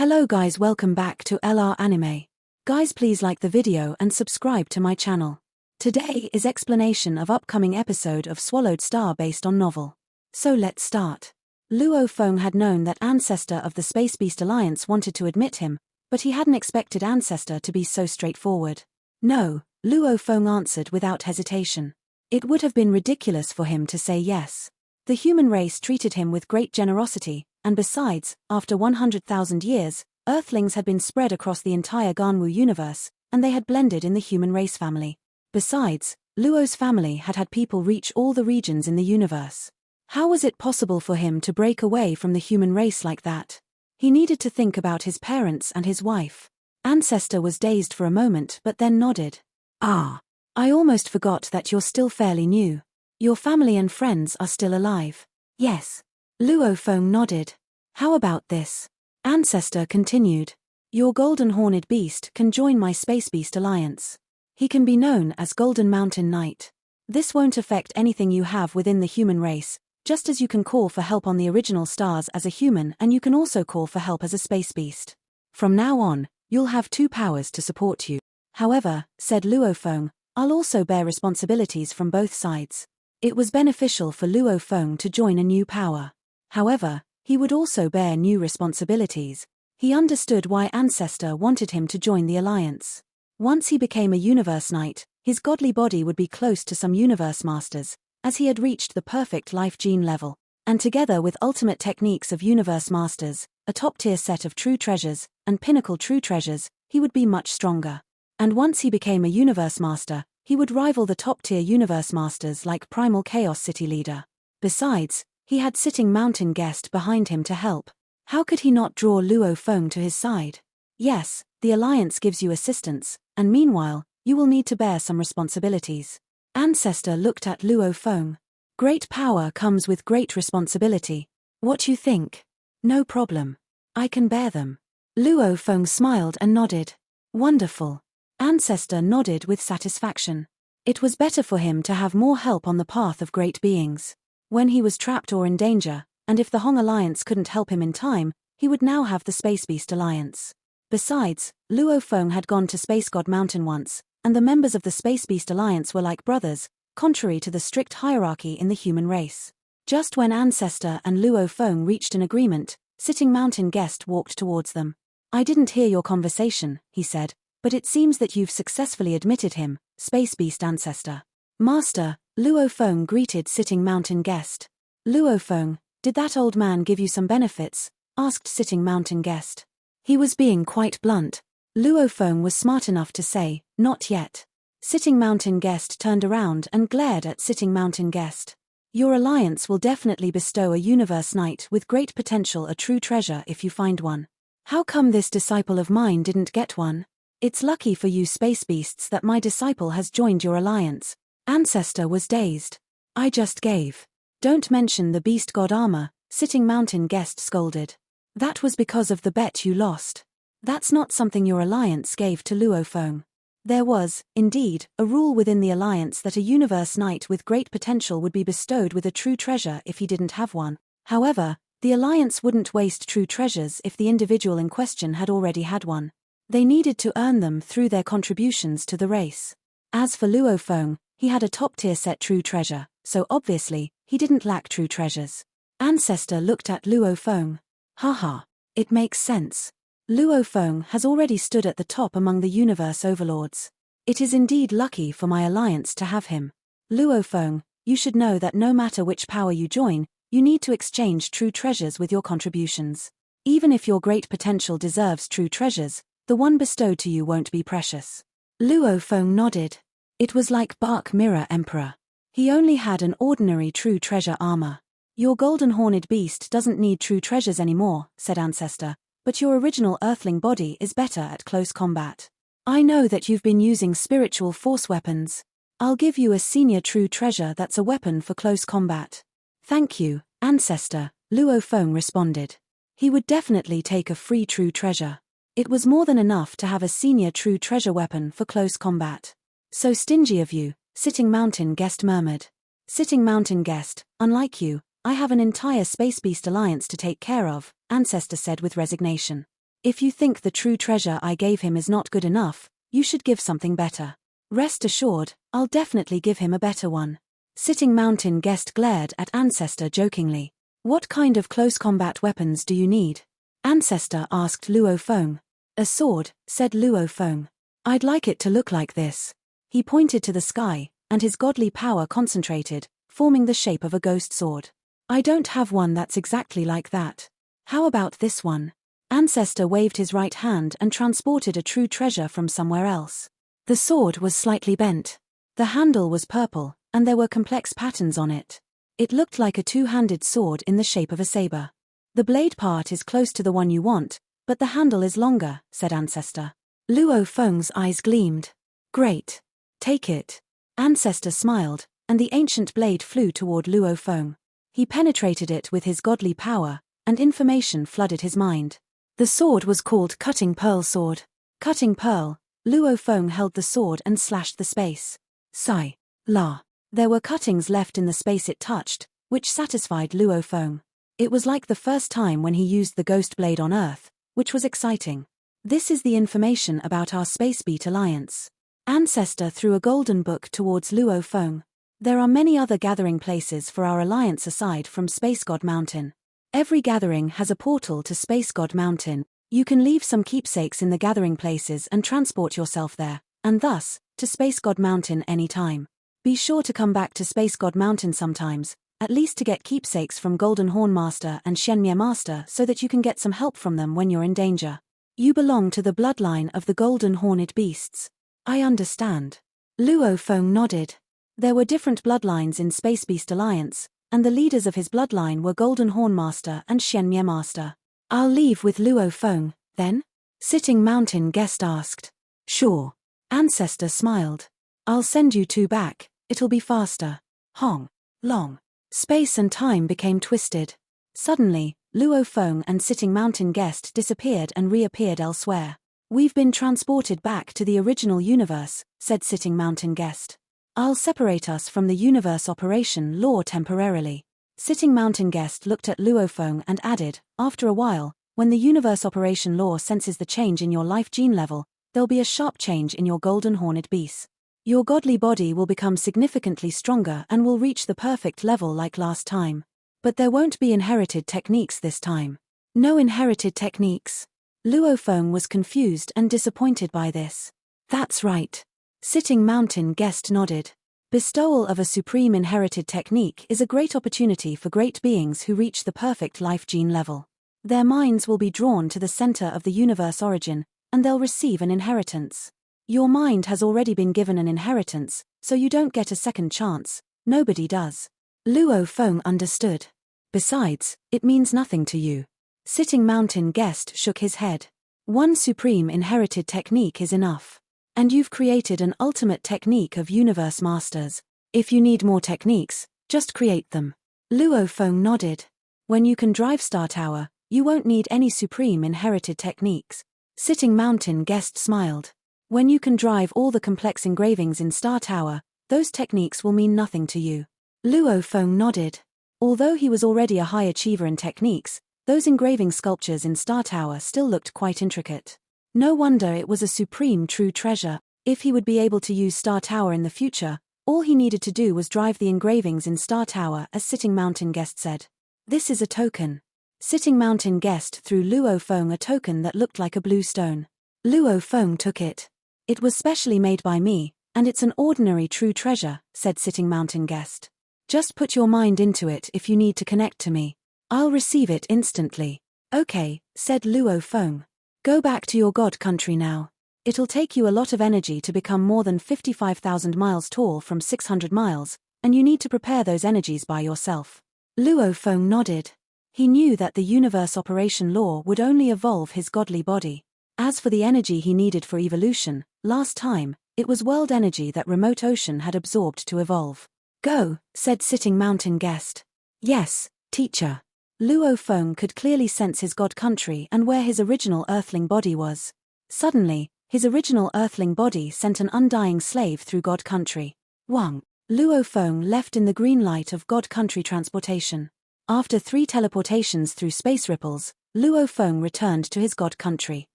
Hello guys, welcome back to LR Anime. Guys, please like the video and subscribe to my channel. Today is explanation of upcoming episode of Swallowed Star based on novel. So let's start. Luo Feng had known that Ancestor of the Space Beast Alliance wanted to admit him, but he hadn't expected Ancestor to be so straightforward. No, Luo Feng answered without hesitation. It would have been ridiculous for him to say yes. The human race treated him with great generosity, and besides, after 100,000 years, Earthlings had been spread across the entire Ganwu universe, and they had blended in the human race family. Besides, Luo's family had had people reach all the regions in the universe. How was it possible for him to break away from the human race like that? He needed to think about his parents and his wife. Ancestor was dazed for a moment but then nodded. I almost forgot that you're still fairly new. Your family and friends are still alive. Yes. Luo Feng nodded. How about this? Ancestor continued. Your golden horned beast can join my Space Beast Alliance. He can be known as Golden Mountain Knight. This won't affect anything you have within the human race, just as you can call for help on the original stars as a human and you can also call for help as a space beast. From now on, you'll have two powers to support you. However, said Luo Feng, I'll also bear responsibilities from both sides. It was beneficial for Luo Feng to join a new power. However, he would also bear new responsibilities. He understood why Ancestor wanted him to join the alliance. Once he became a Universe Knight, his godly body would be close to some Universe Masters, as he had reached the perfect life gene level, and together with ultimate techniques of Universe Masters, a top-tier set of true treasures, and pinnacle true treasures, he would be much stronger. And once he became a Universe Master, he would rival the top-tier Universe Masters like Primal Chaos City Leader. Besides, he had Sitting Mountain Guest behind him to help. How could he not draw Luo Feng to his side? Yes, the alliance gives you assistance, and meanwhile, you will need to bear some responsibilities. Ancestor looked at Luo Feng. Great power comes with great responsibility. What you think? No problem. I can bear them. Luo Feng smiled and nodded. Wonderful. Ancestor nodded with satisfaction. It was better for him to have more help on the path of great beings. When he was trapped or in danger, and if the Hong Alliance couldn't help him in time, he would now have the Space Beast Alliance. Besides, Luo Feng had gone to Space God Mountain once, and the members of the Space Beast Alliance were like brothers, contrary to the strict hierarchy in the human race. Just when Ancestor and Luo Feng reached an agreement, Sitting Mountain Guest walked towards them. I didn't hear your conversation, he said, but it seems that you've successfully admitted him, Space Beast Ancestor. Master, Luo Feng greeted Sitting Mountain Guest. Luo Feng, did that old man give you some benefits? Asked Sitting Mountain Guest. He was being quite blunt. Luo Feng was smart enough to say, not yet. Sitting Mountain Guest turned around and glared at Sitting Mountain Guest. Your alliance will definitely bestow a Universe Knight with great potential a true treasure if you find one. How come this disciple of mine didn't get one? It's lucky for you space beasts that my disciple has joined your alliance. Ancestor was dazed. I just gave. Don't mention the beast god armor, Sitting Mountain Guest scolded. That was because of the bet you lost. That's not something your alliance gave to Luo Feng. There was, indeed, a rule within the alliance that a Universe Knight with great potential would be bestowed with a true treasure if he didn't have one. However, the alliance wouldn't waste true treasures if the individual in question had already had one. They needed to earn them through their contributions to the race. As for Luo Feng, he had a top-tier set true treasure, so obviously, he didn't lack true treasures. Ancestor looked at Luo Feng. Haha, it makes sense. Luo Feng has already stood at the top among the universe overlords. It is indeed lucky for my alliance to have him. Luo Feng, you should know that no matter which power you join, you need to exchange true treasures with your contributions. Even if your great potential deserves true treasures, the one bestowed to you won't be precious. Luo Feng nodded. It was like Bark Mirror Emperor. He only had an ordinary true treasure armor. Your golden horned beast doesn't need true treasures anymore, said Ancestor, but your original earthling body is better at close combat. I know that you've been using spiritual force weapons. I'll give you a senior true treasure that's a weapon for close combat. Thank you, Ancestor, Luo Feng responded. He would definitely take a free true treasure. It was more than enough to have a senior true treasure weapon for close combat. So stingy of you, Sitting Mountain Guest murmured. Sitting Mountain Guest, unlike you, I have an entire Space Beast Alliance to take care of, Ancestor said with resignation. If you think the true treasure I gave him is not good enough, you should give something better. Rest assured, I'll definitely give him a better one. Sitting Mountain Guest glared at Ancestor jokingly. What kind of close combat weapons do you need? Ancestor asked Luo Feng. A sword, said Luo Feng. I'd like it to look like this. He pointed to the sky, and his godly power concentrated, forming the shape of a ghost sword. I don't have one that's exactly like that. How about this one? Ancestor waved his right hand and transported a true treasure from somewhere else. The sword was slightly bent. The handle was purple, and there were complex patterns on it. It looked like a two-handed sword in the shape of a saber. The blade part is close to the one you want, but the handle is longer, said Ancestor. Luo Feng's eyes gleamed. Great. Take it. Ancestor smiled, and the ancient blade flew toward Luo Feng. He penetrated it with his godly power, and information flooded his mind. The sword was called Cutting Pearl Sword. Cutting Pearl. Luo Feng held the sword and slashed the space. Sigh. La. There were cuttings left in the space it touched, which satisfied Luo Feng. It was like the first time when he used the ghost blade on Earth, which was exciting. This is the information about our Space Beat Alliance. Ancestor threw a golden book towards Luo Feng. There are many other gathering places for our alliance aside from Space God Mountain. Every gathering has a portal to Space God Mountain. You can leave some keepsakes in the gathering places and transport yourself there, and thus, to Space God Mountain anytime. Be sure to come back to Space God Mountain sometimes, at least to get keepsakes from Golden Horn Master and Shenmue Master so that you can get some help from them when you're in danger. You belong to the bloodline of the Golden Horned Beasts. I understand. Luo Feng nodded. There were different bloodlines in Space Beast Alliance, and the leaders of his bloodline were Golden Horn Master and Shenmue Master. I'll leave with Luo Feng, then? Sitting Mountain Guest asked. Sure. Ancestor smiled. I'll send you two back, it'll be faster. Hong. Long. Space and time became twisted. Suddenly, Luo Feng and Sitting Mountain Guest disappeared and reappeared elsewhere. We've been transported back to the original universe, said Sitting Mountain Guest. I'll separate us from the universe operation law temporarily. Sitting Mountain Guest looked at Luo Feng and added, after a while, when the universe operation law senses the change in your life gene level, there'll be a sharp change in your golden horned beast. Your godly body will become significantly stronger and will reach the perfect level like last time. But there won't be inherited techniques this time. No inherited techniques. Luo Feng was confused and disappointed by this. That's right. Sitting Mountain Guest nodded. Bestowal of a supreme inherited technique is a great opportunity for great beings who reach the perfect life gene level. Their minds will be drawn to the center of the universe origin, and they'll receive an inheritance. Your mind has already been given an inheritance, so you don't get a second chance. Nobody does. Luo Feng understood. Besides, it means nothing to you. Sitting Mountain Guest shook his head. One supreme inherited technique is enough. And you've created an ultimate technique of universe masters. If you need more techniques, just create them. Luo Feng nodded. When you can drive Star Tower, you won't need any supreme inherited techniques. Sitting Mountain Guest smiled. When you can drive all the complex engravings in Star Tower, those techniques will mean nothing to you. Luo Feng nodded. Although he was already a high achiever in techniques, those engraving sculptures in Star Tower still looked quite intricate. No wonder it was a supreme true treasure. If he would be able to use Star Tower in the future, all he needed to do was drive the engravings in Star Tower, as Sitting Mountain Guest said. This is a token. Sitting Mountain Guest threw Luo Feng a token that looked like a blue stone. Luo Feng took it. It was specially made by me, and it's an ordinary true treasure, said Sitting Mountain Guest. Just put your mind into it if you need to connect to me. I'll receive it instantly. Okay, said Luo Feng. Go back to your god country now. It'll take you a lot of energy to become more than 55,000 miles tall from 600 miles, and you need to prepare those energies by yourself. Luo Feng nodded. He knew that the universe operation law would only evolve his godly body. As for the energy he needed for evolution, last time, it was world energy that Remote Ocean had absorbed to evolve. Go, said Sitting Mountain Guest. Yes, teacher. Luo Feng could clearly sense his god country and where his original earthling body was. Suddenly, his original earthling body sent an undying slave through god country. Wang. Luo Feng left in the green light of god country transportation. After 3 teleportations through space ripples, Luo Feng returned to his god country.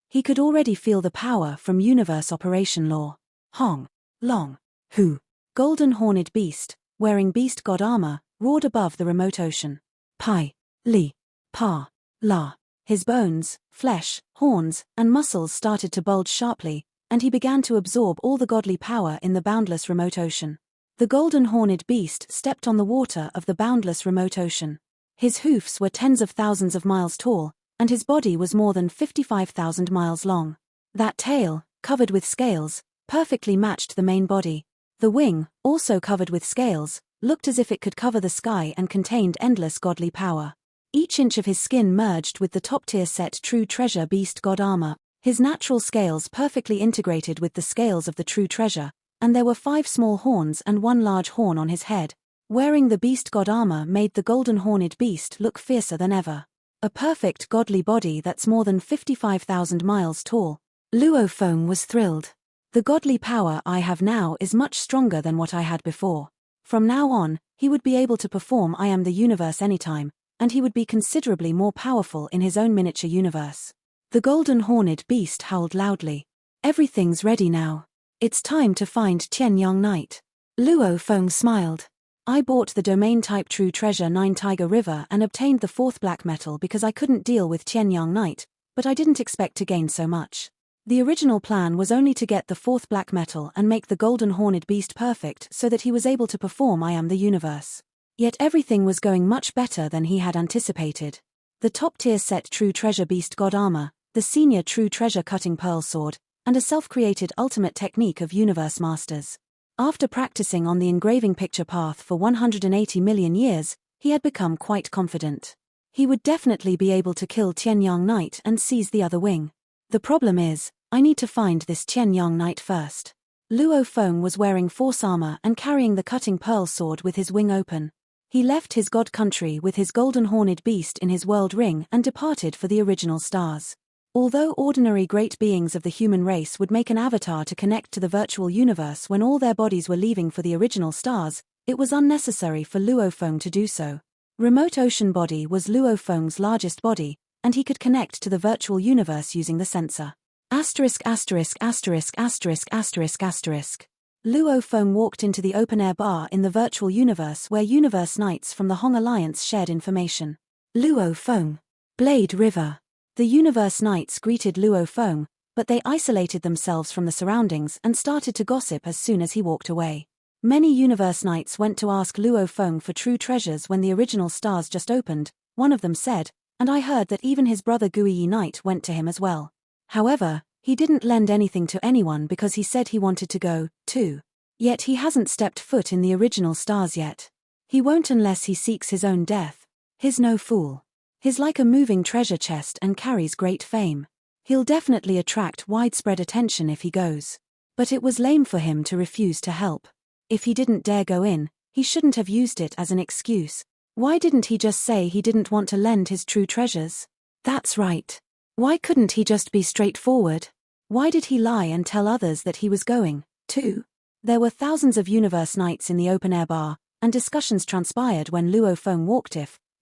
He could already feel the power from universe operation law. Hong, Long, Hu, golden horned beast, wearing beast god armor, roared above the remote ocean. Pai, Li, Pa, La. His bones, flesh, horns, and muscles started to bulge sharply, and he began to absorb all the godly power in the boundless remote ocean. The golden horned beast stepped on the water of the boundless remote ocean. His hoofs were tens of thousands of miles tall, and his body was more than 55,000 miles long. That tail, covered with scales, perfectly matched the main body. The wing, also covered with scales, looked as if it could cover the sky and contained endless godly power. Each inch of his skin merged with the top-tier set true treasure beast god armor, his natural scales perfectly integrated with the scales of the true treasure, and there were 5 small horns and 1 large horn on his head. Wearing the beast god armor made the golden horned beast look fiercer than ever. A perfect godly body that's more than 55,000 miles tall. Luo Feng was thrilled. The godly power I have now is much stronger than what I had before. From now on, he would be able to perform I Am the Universe anytime, and he would be considerably more powerful in his own miniature universe. The golden horned beast howled loudly. Everything's ready now. It's time to find Tianyang Knight. Luo Feng smiled. I bought the domain type True Treasure 9 Tiger River and obtained the 4th black metal because I couldn't deal with Tianyang Knight, but I didn't expect to gain so much. The original plan was only to get the 4th black metal and make the golden horned beast perfect so that he was able to perform I Am the Universe. Yet everything was going much better than he had anticipated. The top-tier set True Treasure Beast God Armor, the senior True Treasure Cutting Pearl Sword, and a self-created ultimate technique of Universe Masters. After practicing on the engraving picture path for 180 million years, he had become quite confident. He would definitely be able to kill Tianyang Knight and seize the other wing. The problem is, I need to find this Tianyang Knight first. Luo Feng was wearing force armor and carrying the cutting pearl sword with his wing open. He left his god country with his golden horned beast in his world ring and departed for the original stars. Although ordinary great beings of the human race would make an avatar to connect to the virtual universe when all their bodies were leaving for the original stars, it was unnecessary for Luo Feng to do so. Remote Ocean Body was Luo Feng's largest body, and he could connect to the virtual universe using the sensor. Asterisk asterisk asterisk asterisk asterisk asterisk. Luo Feng walked into the open-air bar in the virtual universe where Universe Knights from the Hong Alliance shared information. Luo Feng. Blade River. The Universe Knights greeted Luo Feng, but they isolated themselves from the surroundings and started to gossip as soon as he walked away. Many Universe Knights went to ask Luo Feng for true treasures when the original stars just opened, one of them said, and I heard that even his brother Guiyi Knight went to him as well. However, he didn't lend anything to anyone because he said he wanted to go, too. Yet he hasn't stepped foot in the original stars yet. He won't unless he seeks his own death. He's no fool. He's like a moving treasure chest and carries great fame. He'll definitely attract widespread attention if he goes. But it was lame for him to refuse to help. If he didn't dare go in, he shouldn't have used it as an excuse. Why didn't he just say he didn't want to lend his true treasures? That's right. Why couldn't he just be straightforward? Why did he lie and tell others that he was going, too? There were thousands of Universe Knights in the open-air bar, and discussions transpired when Luo Feng walked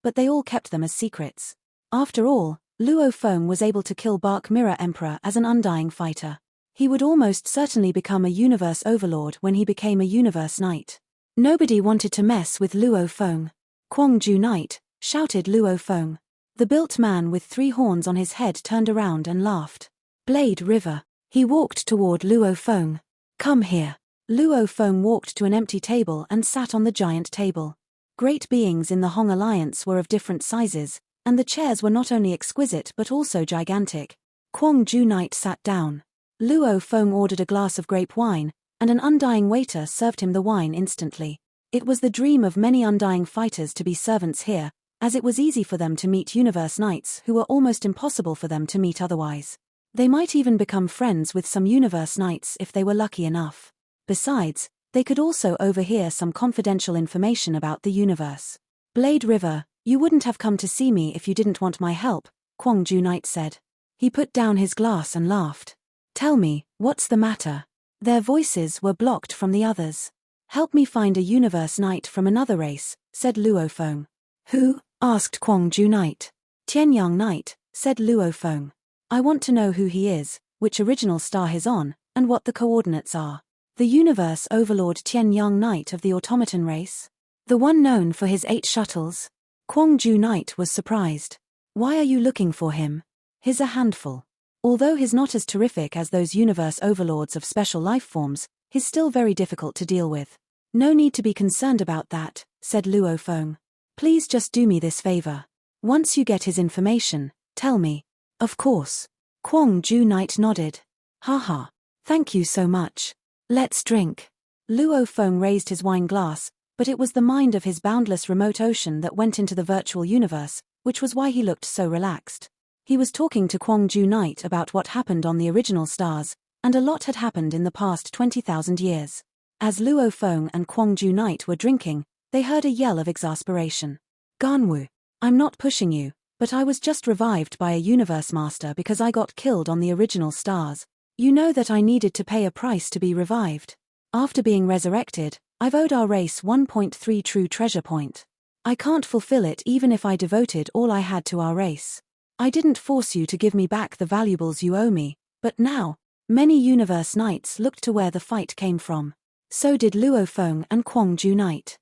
but they all kept them as secrets. After all, Luo Feng was able to kill Bark Mirror Emperor as an undying fighter. He would almost certainly become a universe overlord when he became a Universe Knight. Nobody wanted to mess with Luo Feng. Kwangju Knight, shouted Luo Feng. The built man with 3 horns on his head turned around and laughed. Blade River. He walked toward Luo Feng. Come here. Luo Feng walked to an empty table and sat on the giant table. Great beings in the Hong Alliance were of different sizes, and the chairs were not only exquisite but also gigantic. Kwangju Knight sat down. Luo Feng ordered a glass of grape wine, and an undying waiter served him the wine instantly. It was the dream of many undying fighters to be servants here, as it was easy for them to meet Universe Knights who were almost impossible for them to meet otherwise. They might even become friends with some Universe Knights if they were lucky enough. Besides, they could also overhear some confidential information about the universe. Blade River, you wouldn't have come to see me if you didn't want my help, Kwangju Knight said. He put down his glass and laughed. Tell me, what's the matter? Their voices were blocked from the others. Help me find a Universe Knight from another race, said Luo Feng. Who? Asked Kwangju Knight. Tianyang Knight, said Luo Feng. I want to know who he is, which original star he's on, and what the coordinates are. The universe overlord Tian Yang Knight of the automaton race? The one known for his 8 shuttles? Kwong Ju Knight was surprised. Why are you looking for him? He's a handful. Although he's not as terrific as those universe overlords of special life forms, he's still very difficult to deal with. No need to be concerned about that, said Luo Feng. Please just do me this favor. Once you get his information, tell me. Of course. Kwong Ju Knight nodded. Haha. Thank you so much. Let's drink. Luo Feng raised his wine glass, but it was the mind of his boundless remote ocean that went into the virtual universe, which was why he looked so relaxed. He was talking to Kwong Ju Knight about what happened on the original stars, and a lot had happened in the past 20,000 years. As Luo Feng and Kwong Ju Knight were drinking, they heard a yell of exasperation. Ganwu, I'm not pushing you, but I was just revived by a universe master because I got killed on the original stars. You know that I needed to pay a price to be revived. After being resurrected, I've owed our race 1.3 true treasure point. I can't fulfill it even if I devoted all I had to our race. I didn't force you to give me back the valuables you owe me, but now, many universe knights looked to where the fight came from. So did Luo Feng and Kwong Ju Knight.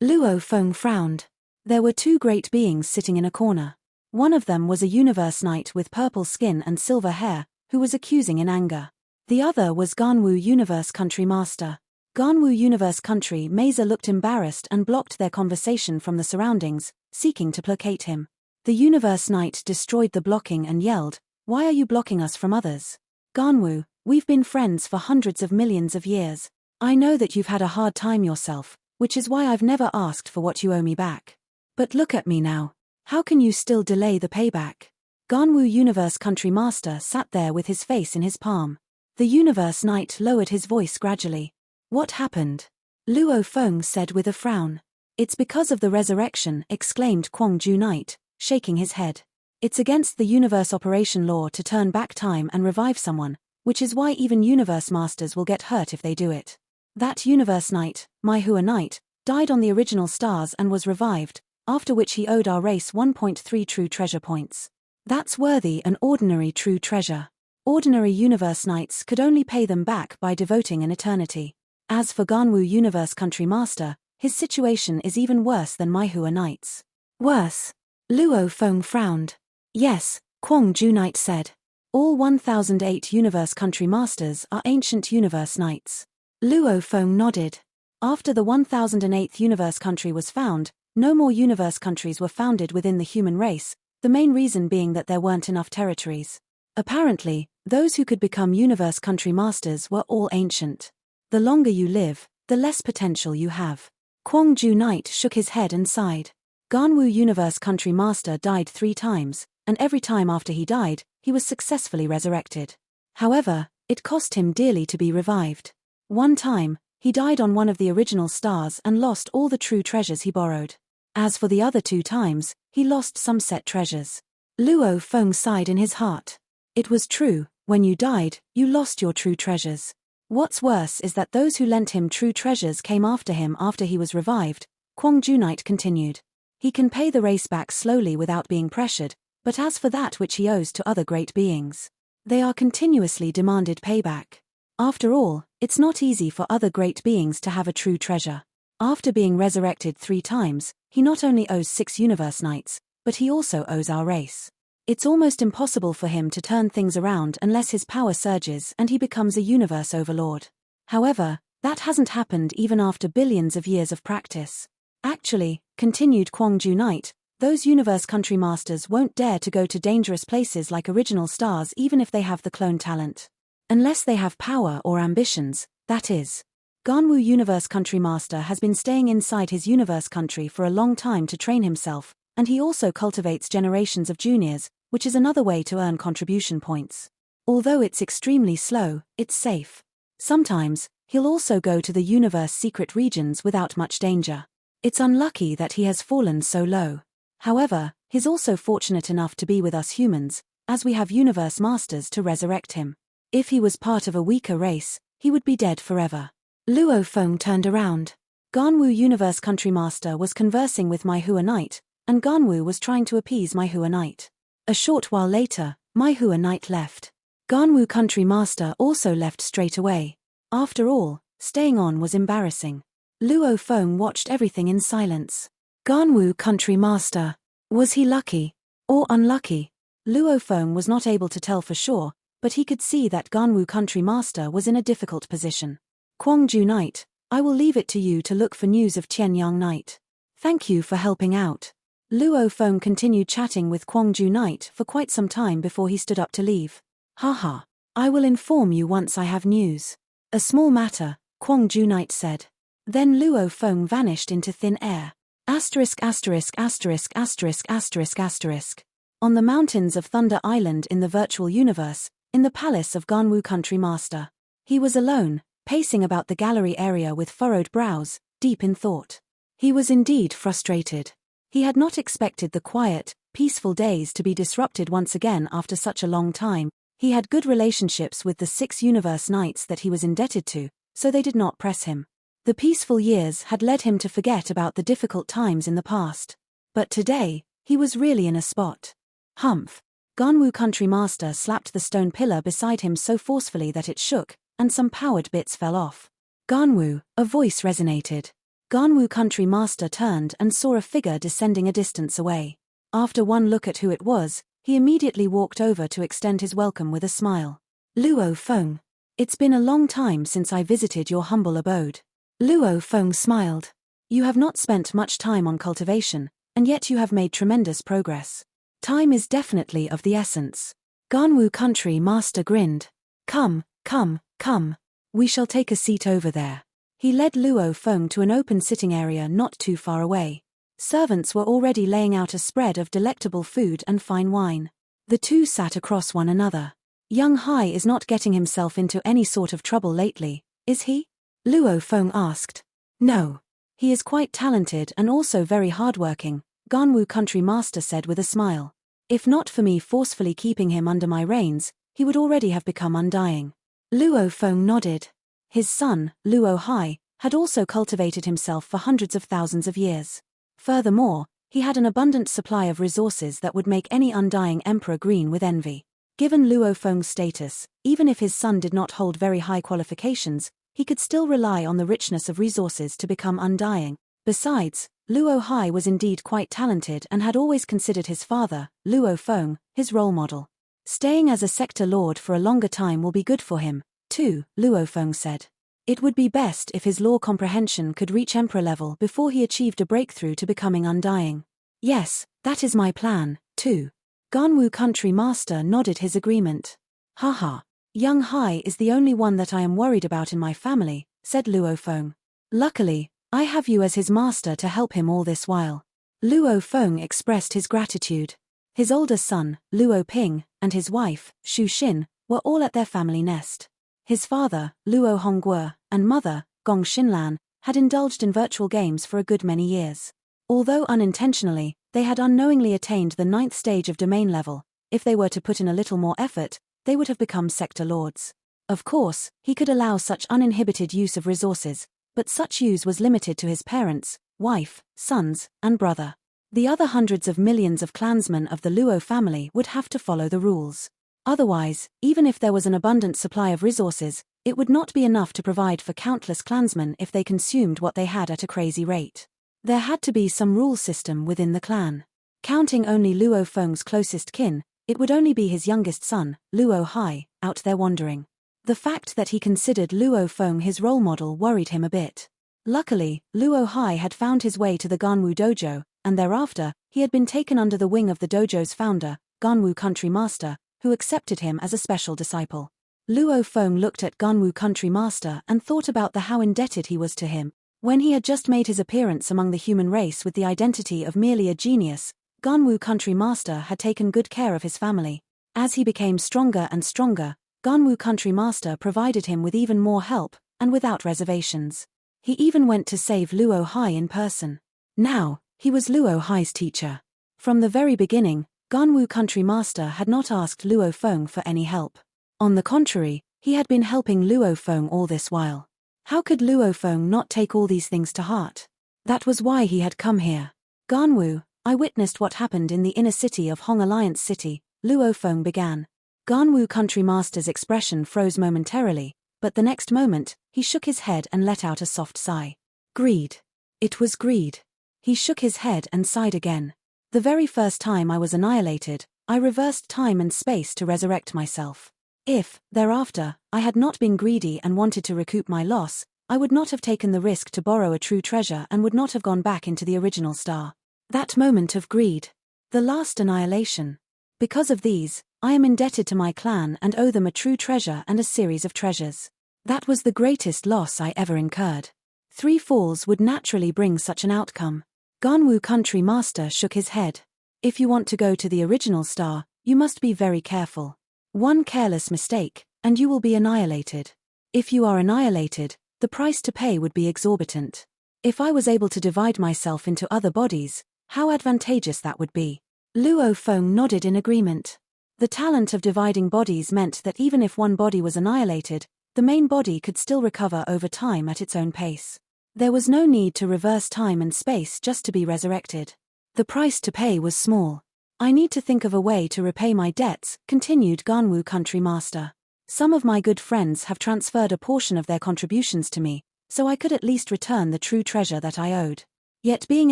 Luo Feng frowned. There were 2 great beings sitting in a corner. One of them was a universe knight with purple skin and silver hair, who was accusing in anger. The other was Ganwu Universe Country Master. Ganwu Universe Country Mesa looked embarrassed and blocked their conversation from the surroundings, seeking to placate him. The Universe Knight destroyed the blocking and yelled, "Why are you blocking us from others? Ganwu, we've been friends for hundreds of millions of years. I know that you've had a hard time yourself, which is why I've never asked for what you owe me back. But look at me now. How can you still delay the payback?" Ganwu Universe Country Master sat there with his face in his palm. The Universe Knight lowered his voice gradually. What happened? Luo Feng said with a frown. It's because of the resurrection, exclaimed Kwong Ju Knight, shaking his head. It's against the universe operation law to turn back time and revive someone, which is why even universe masters will get hurt if they do it. That universe knight, Maihua Knight, died on the original stars and was revived, after which he owed our race 1.3 true treasure points. That's worthy an ordinary true treasure. Ordinary universe knights could only pay them back by devoting an eternity. As for Ganwu Universe Country Master, his situation is even worse than Maihua Knight's. Worse? Luo Feng frowned. Yes, Kwong Ju Knight said. All 1008 Universe Country Masters are ancient Universe Knights. Luo Feng nodded. After the 1008th Universe Country was found, no more Universe Countries were founded within the human race, the main reason being that there weren't enough territories. Apparently, those who could become Universe Country Masters were all ancient. The longer you live, the less potential you have. Kwong Ju Knight shook his head and sighed. Ganwu Universe Country Master died 3 times, and every time after he died, he was successfully resurrected. However, it cost him dearly to be revived. One time, he died on one of the original stars and lost all the true treasures he borrowed. As for the other 2 times, he lost some set treasures. Luo Feng sighed in his heart. It was true, when you died, you lost your true treasures. What's worse is that those who lent him true treasures came after him after he was revived, Kwong Ju Knight continued. He can pay the race back slowly without being pressured, but as for that which he owes to other great beings, they are continuously demanded payback. After all, it's not easy for other great beings to have a true treasure. After being resurrected 3 times, he not only owes 6 Universe Knights, but he also owes our race. It's almost impossible for him to turn things around unless his power surges and he becomes a universe overlord. However, that hasn't happened even after billions of years of practice. Actually, continued Kwong Ju Knight, those universe country masters won't dare to go to dangerous places like original stars even if they have the clone talent. Unless they have power or ambitions, that is. Ganwu Universe Country Master has been staying inside his universe country for a long time to train himself, and he also cultivates generations of juniors, which is another way to earn contribution points. Although it's extremely slow, it's safe. Sometimes, he'll also go to the universe secret regions without much danger. It's unlucky that he has fallen so low. However, he's also fortunate enough to be with us humans, as we have universe masters to resurrect him. If he was part of a weaker race, he would be dead forever. Luo Feng turned around. Ganwu Universe Country Master was conversing with Maihua Knight, and Ganwu was trying to appease Maihua Knight. A short while later, Mai Hua Knight left. Ganwu Country Master also left straight away. After all, staying on was embarrassing. Luo Feng watched everything in silence. Ganwu Country Master. Was he lucky? Or unlucky? Luo Feng was not able to tell for sure, but he could see that Ganwu Country Master was in a difficult position. Kwangju Knight, I will leave it to you to look for news of Tianyang Knight. Thank you for helping out. Luo Feng continued chatting with Kwangju Knight for quite some time before he stood up to leave. Haha. I will inform you once I have news. A small matter, Kwangju Knight said. Then Luo Feng vanished into thin air. Asterisk asterisk asterisk asterisk asterisk asterisk. On the mountains of Thunder Island in the virtual universe, in the palace of Ganwu Country Master. He was alone, pacing about the gallery area with furrowed brows, deep in thought. He was indeed frustrated. He had not expected the quiet, peaceful days to be disrupted once again after such a long time. He had good relationships with the 6 universe knights that he was indebted to, so they did not press him. The peaceful years had led him to forget about the difficult times in the past. But today, he was really in a spot. Humph. Ganwu Country Master slapped the stone pillar beside him so forcefully that it shook, and some powered bits fell off. Ganwu, a voice resonated. Ganwu Country Master turned and saw a figure descending a distance away. After one look at who it was, he immediately walked over to extend his welcome with a smile. Luo Feng. It's been a long time since I visited your humble abode. Luo Feng smiled. You have not spent much time on cultivation, and yet you have made tremendous progress. Time is definitely of the essence. Ganwu Country Master grinned. Come, come, come. We shall take a seat over there. He led Luo Feng to an open sitting area not too far away. Servants were already laying out a spread of delectable food and fine wine. The two sat across one another. Young Hai is not getting himself into any sort of trouble lately, is he? Luo Feng asked. No. He is quite talented and also very hardworking, Ganwu Country Master said with a smile. If not for me forcefully keeping him under my reins, he would already have become undying. Luo Feng nodded. His son, Luo Hai, had also cultivated himself for hundreds of thousands of years. Furthermore, he had an abundant supply of resources that would make any undying emperor green with envy. Given Luo Feng's status, even if his son did not hold very high qualifications, he could still rely on the richness of resources to become undying. Besides, Luo Hai was indeed quite talented and had always considered his father, Luo Feng, his role model. Staying as a sector lord for a longer time will be good for him, too, Luo Feng said. It would be best if his law comprehension could reach emperor level before he achieved a breakthrough to becoming undying. Yes, that is my plan, too. Ganwu Country Master nodded his agreement. Haha. Young Hai is the only one that I am worried about in my family, said Luo Feng. Luckily, I have you as his master to help him all this while. Luo Feng expressed his gratitude. His older son, Luo Ping, and his wife, Xu Xin, were all at their family nest. His father, Luo Hongguo, and mother, Gong Xinlan, had indulged in virtual games for a good many years. Although unintentionally, they had unknowingly attained the 9th stage of domain level. If they were to put in a little more effort, they would have become sector lords. Of course, he could allow such uninhibited use of resources, but such use was limited to his parents, wife, sons, and brother. The other hundreds of millions of clansmen of the Luo family would have to follow the rules. Otherwise, even if there was an abundant supply of resources, it would not be enough to provide for countless clansmen if they consumed what they had at a crazy rate. There had to be some rule system within the clan. Counting only Luo Feng's closest kin, it would only be his youngest son, Luo Hai, out there wandering. The fact that he considered Luo Feng his role model worried him a bit. Luckily, Luo Hai had found his way to the Ganwu dojo, and thereafter, he had been taken under the wing of the dojo's founder, Ganwu Country Master, who accepted him as a special disciple. Luo Feng looked at Ganwu Country Master and thought about how indebted he was to him. When he had just made his appearance among the human race with the identity of merely a genius, Ganwu Country Master had taken good care of his family. As he became stronger and stronger, Ganwu Country Master provided him with even more help, and without reservations. He even went to save Luo Hai in person. Now, he was Luo Hai's teacher. From the very beginning, Ganwu Country Master had not asked Luo Feng for any help. On the contrary, he had been helping Luo Feng all this while. How could Luo Feng not take all these things to heart? That was why he had come here. Ganwu, I witnessed what happened in the inner city of Hong Alliance City, Luo Feng began. Ganwu Country Master's expression froze momentarily, but the next moment, he shook his head and let out a soft sigh. Greed. It was greed. He shook his head and sighed again. The very first time I was annihilated, I reversed time and space to resurrect myself. If, thereafter, I had not been greedy and wanted to recoup my loss, I would not have taken the risk to borrow a true treasure and would not have gone back into the original star. That moment of greed. The last annihilation. Because of these, I am indebted to my clan and owe them a true treasure and a series of treasures. That was the greatest loss I ever incurred. 3 falls would naturally bring such an outcome. Ganwu Country Master shook his head. If you want to go to the original star, you must be very careful. One careless mistake, and you will be annihilated. If you are annihilated, the price to pay would be exorbitant. If I was able to divide myself into other bodies, how advantageous that would be. Luo Feng nodded in agreement. The talent of dividing bodies meant that even if one body was annihilated, the main body could still recover over time at its own pace. There was no need to reverse time and space just to be resurrected. The price to pay was small. I need to think of a way to repay my debts, continued Ganwu Country Master. Some of my good friends have transferred a portion of their contributions to me, so I could at least return the true treasure that I owed. Yet being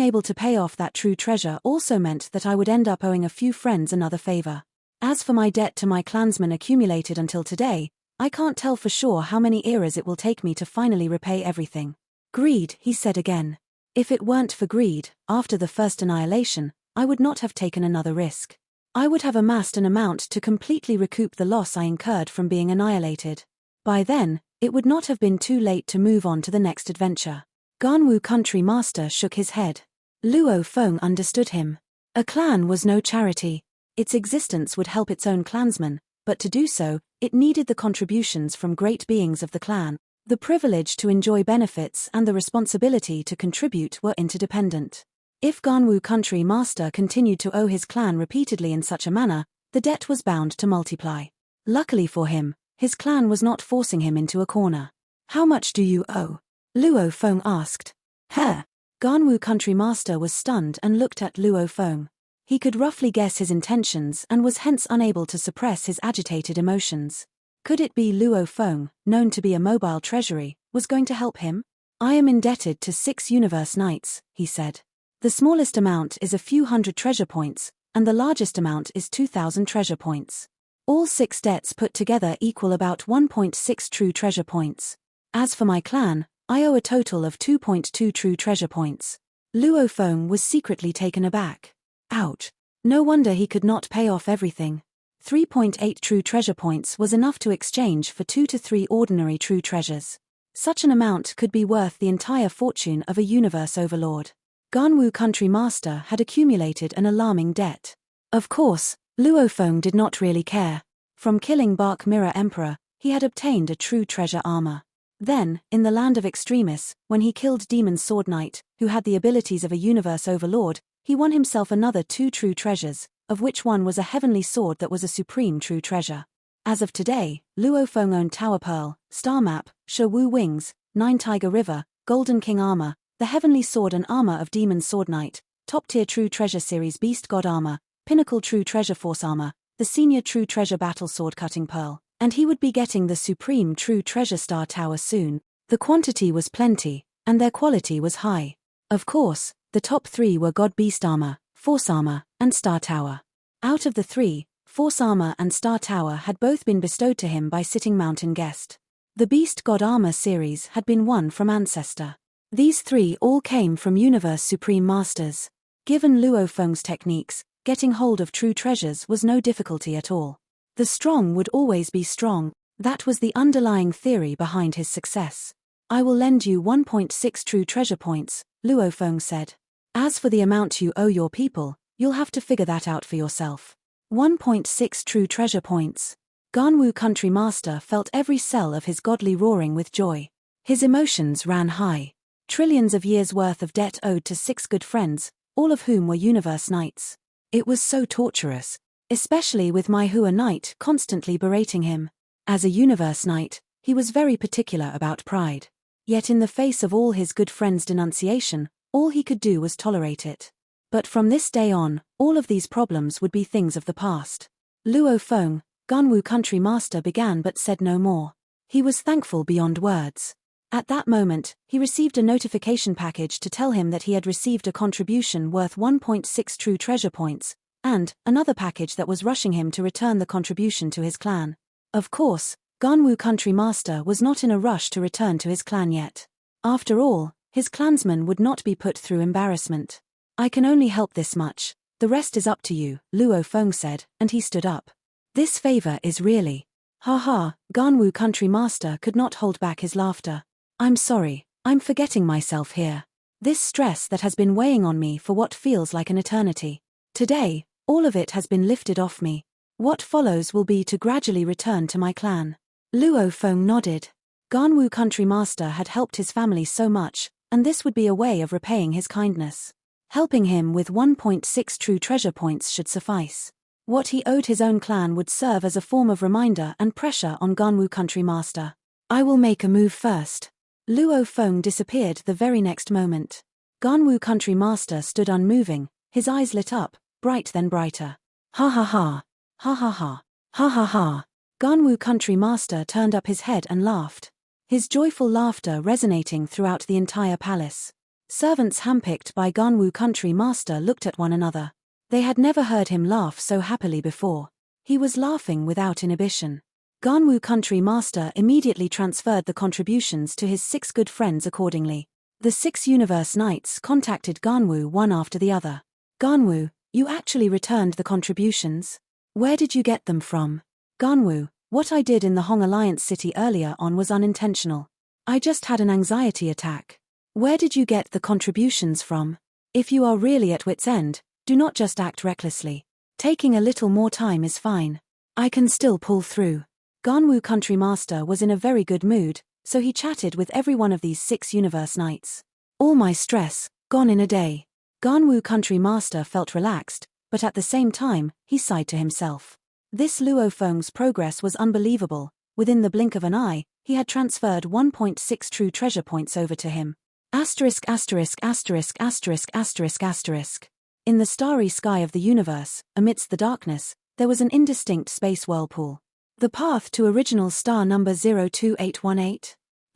able to pay off that true treasure also meant that I would end up owing a few friends another favor. As for my debt to my clansmen accumulated until today, I can't tell for sure how many eras it will take me to finally repay everything. Greed, he said again. If it weren't for greed, after the first annihilation, I would not have taken another risk. I would have amassed an amount to completely recoup the loss I incurred from being annihilated. By then, it would not have been too late to move on to the next adventure. Ganwu Country Master shook his head. Luo Feng understood him. A clan was no charity. Its existence would help its own clansmen, but to do so, it needed the contributions from great beings of the clan. The privilege to enjoy benefits and the responsibility to contribute were interdependent. If Ganwu Country Master continued to owe his clan repeatedly in such a manner, the debt was bound to multiply. Luckily for him, his clan was not forcing him into a corner. How much do you owe? Luo Feng asked. Huh? Ganwu Country Master was stunned and looked at Luo Feng. He could roughly guess his intentions and was hence unable to suppress his agitated emotions. Could it be Luo Feng, known to be a mobile treasury, was going to help him? I am indebted to 6 universe knights, he said. The smallest amount is a few hundred treasure points, and the largest amount is 2,000 treasure points. All 6 debts put together equal about 1.6 true treasure points. As for my clan, I owe a total of 2.2 true treasure points. Luo Feng was secretly taken aback. Ouch. No wonder he could not pay off everything. 3.8 true treasure points was enough to exchange for 2 to 3 ordinary true treasures. Such an amount could be worth the entire fortune of a universe overlord. Ganwu Country Master had accumulated an alarming debt. Of course, Luo Feng did not really care. From killing Bark Mirror Emperor, he had obtained a true treasure armor. Then, in the land of Extremis, when he killed Demon Sword Knight, who had the abilities of a universe overlord, he won himself another 2 true treasures, of which one was a heavenly sword that was a supreme true treasure. As of today, Luo Feng owned Tower Pearl, Star Map, Sherwu Wings, 9 Tiger River, Golden King Armor, the heavenly sword and armor of Demon Sword Knight, top-tier True Treasure Series Beast God Armor, Pinnacle True Treasure Force Armor, the Senior True Treasure Battle Sword Cutting Pearl, and he would be getting the Supreme True Treasure Star Tower soon. The quantity was plenty, and their quality was high. Of course, the top 3 were God Beast Armor, Force Armor, and Star Tower. Out of the 3, Force Armor and Star Tower had both been bestowed to him by Sitting Mountain Guest. The Beast God Armor series had been won from Ancestor. These 3 all came from Universe Supreme Masters. Given Luo Feng's techniques, getting hold of true treasures was no difficulty at all. The strong would always be strong, that was the underlying theory behind his success. I will lend you 1.6 true treasure points, Luo Feng said. As for the amount you owe your people, you'll have to figure that out for yourself. 1.6 true treasure points. Ganwu Country Master felt every cell of his godly roaring with joy. His emotions ran high. Trillions of years' worth of debt owed to 6 good friends, all of whom were universe knights. It was so torturous, especially with my Hua Knight constantly berating him. As a universe knight, he was very particular about pride. Yet in the face of all his good friends' denunciation, all he could do was tolerate it. But from this day on, all of these problems would be things of the past. Luo Feng, Ganwu country master, began but said no more. He was thankful beyond words. At that moment, he received a notification package to tell him that he had received a contribution worth 1.6 true treasure points, and another package that was rushing him to return the contribution to his clan. Of course, Ganwu country master was not in a rush to return to his clan yet. After all, his clansmen would not be put through embarrassment. I can only help this much. The rest is up to you, Luo Feng said, and he stood up. This favor is really... Ha, Ganwu country master could not hold back his laughter. I'm sorry, I'm forgetting myself here. This stress that has been weighing on me for what feels like an eternity. Today, all of it has been lifted off me. What follows will be to gradually return to my clan. Luo Feng nodded. Ganwu country master had helped his family so much, and this would be a way of repaying his kindness. Helping him with 1.6 true treasure points should suffice. What he owed his own clan would serve as a form of reminder and pressure on Ganwu country master. I will make a move first. Luo Feng disappeared the very next moment. Ganwu country master stood unmoving, his eyes lit up, bright then brighter. Ha ha ha. Ha ha ha. Ha ha ha. Ganwu country master turned up his head and laughed. His joyful laughter resonating throughout the entire palace. Servants handpicked by Ganwu country master looked at one another. They had never heard him laugh so happily before. He was laughing without inhibition. Ganwu country master immediately transferred the contributions to his 6 good friends accordingly. The 6 universe knights contacted Ganwu one after the other. Ganwu, you actually returned the contributions? Where did you get them from? Ganwu, what I did in the Hong Alliance city earlier on was unintentional. I just had an anxiety attack. Where did you get the contributions from? If you are really at wit's end, do not just act recklessly. Taking a little more time is fine. I can still pull through. Ganwu country master was in a very good mood, so he chatted with every one of these 6 universe knights. All my stress, gone in a day. Ganwu country master felt relaxed, but at the same time, he sighed to himself. This Luo Feng's progress was unbelievable. Within the blink of an eye, he had transferred 1.6 true treasure points over to him. Asterisk asterisk asterisk asterisk asterisk asterisk. In the starry sky of the universe, amidst the darkness, there was an indistinct space whirlpool. The path to original star number 02818.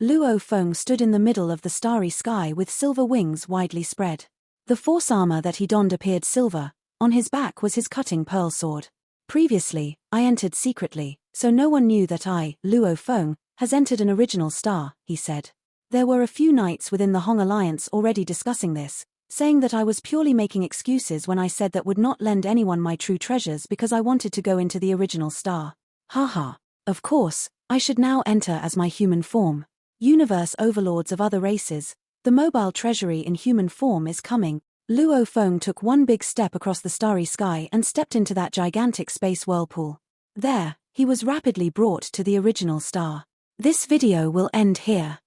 Luo Feng stood in the middle of the starry sky with silver wings widely spread. The force armor that he donned appeared silver. On his back was his cutting pearl sword. Previously, I entered secretly, so no one knew that I, Luo Feng, has entered an original star, he said. There were a few knights within the Hong Alliance already discussing this, saying that I was purely making excuses when I said that would not lend anyone my true treasures because I wanted to go into the original star. Haha. Of course, I should now enter as my human form. Universe overlords of other races, the mobile treasury in human form is coming. Luo Feng took one big step across the starry sky and stepped into that gigantic space whirlpool. There, he was rapidly brought to the original star. This video will end here.